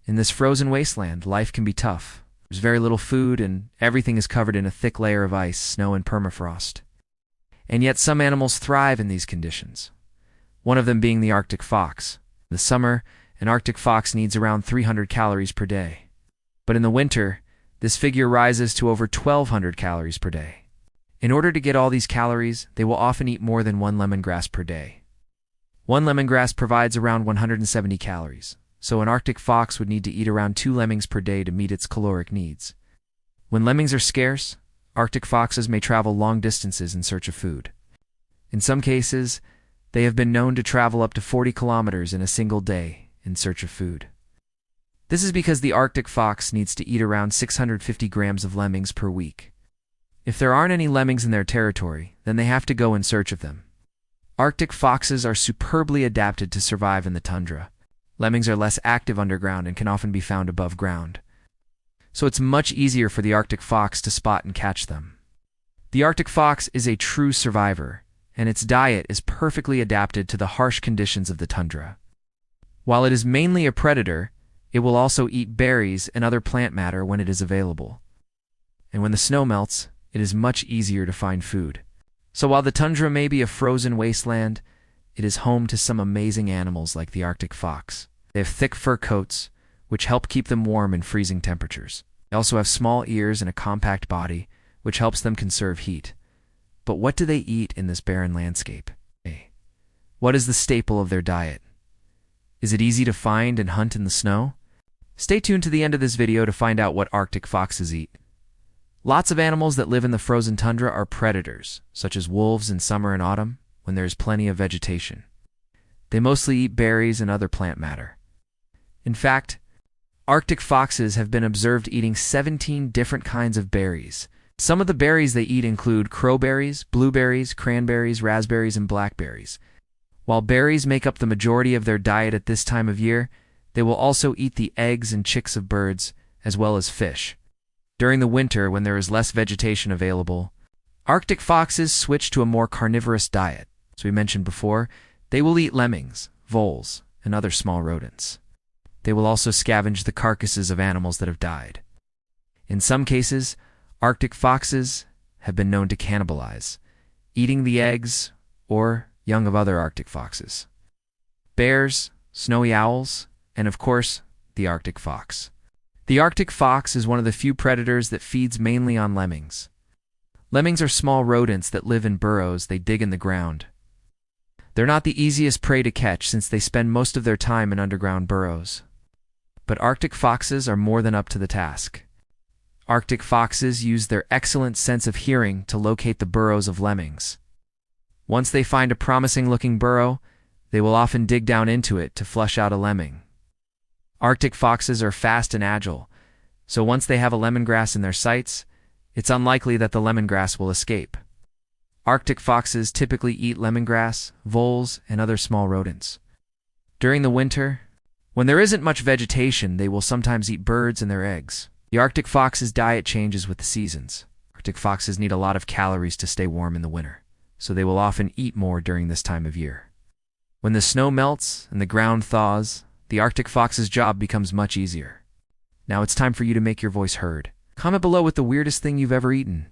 In this frozen wasteland, life can be tough. There's very little food, and everything is covered in a thick layer of ice, snow, and permafrost. And yet some animals thrive in these conditions, one of them being the Arctic fox. In the summer, an Arctic fox needs around 300 calories per day. But in the winter, this figure rises to over 1,200 calories per day. In order to get all these calories, they will often eat more than one lemongrass per day. One lemongrass provides around 170 calories, so an Arctic fox would need to eat around 2 lemmings per day to meet its caloric needs. When lemmings are scarce, Arctic foxes may travel long distances in search of food. In some cases, they have been known to travel up to 40 kilometers in a single day in search of food. This is because the Arctic fox needs to eat around 650 grams of lemmings per week. If there aren't any lemmings in their territory, then they have to go in search of them. Arctic foxes are superbly adapted to survive in the tundra. Lemmings are less active underground and can often be found above ground, so it's much easier for the Arctic fox to spot and catch them. The Arctic fox is a true survivor, and its diet is perfectly adapted to the harsh conditions of the tundra. While it is mainly a predator, it will also eat berries and other plant matter when it is available. And when the snow melts, it is much easier to find food. So while the tundra may be a frozen wasteland, it is home to some amazing animals like the Arctic fox. They have thick fur coats, which help keep them warm in freezing temperatures. They also have small ears and a compact body, which helps them conserve heat. But what do they eat in this barren landscape? What is the staple of their diet? Is it easy to find and hunt in the snow? Stay tuned to the end of this video to find out what Arctic foxes eat. Lots of animals that live in the frozen tundra are predators, such as wolves in summer and autumn, when there is plenty of vegetation. They mostly eat berries and other plant matter. In fact, Arctic foxes have been observed eating 17 different kinds of berries. Some of the berries they eat include crowberries, blueberries, cranberries, raspberries, and blackberries. While berries make up the majority of their diet at this time of year, they will also eat the eggs and chicks of birds, as well as fish. During the winter, when there is less vegetation available, Arctic foxes switch to a more carnivorous diet. As we mentioned before, they will eat lemmings, voles, and other small rodents. They will also scavenge the carcasses of animals that have died. In some cases, Arctic foxes have been known to cannibalize, eating the eggs or young of other Arctic foxes. Bears, snowy owls, and of course, the Arctic fox. The Arctic fox is one of the few predators that feeds mainly on lemmings. Lemmings are small rodents that live in burrows they dig in the ground. They're not the easiest prey to catch since they spend most of their time in underground burrows. But Arctic foxes are more than up to the task. Arctic foxes use their excellent sense of hearing to locate the burrows of lemmings. Once they find a promising-looking burrow, they will often dig down into it to flush out a lemming. Arctic foxes are fast and agile, so once they have a lemongrass in their sights, it's unlikely that the lemongrass will escape. Arctic foxes typically eat lemongrass, voles, and other small rodents. During the winter, when there isn't much vegetation, they will sometimes eat birds and their eggs. The Arctic fox's diet changes with the seasons. Arctic foxes need a lot of calories to stay warm in the winter, so they will often eat more during this time of year. When the snow melts and the ground thaws, the Arctic fox's job becomes much easier. Now it's time for you to make your voice heard. Comment below with the weirdest thing you've ever eaten.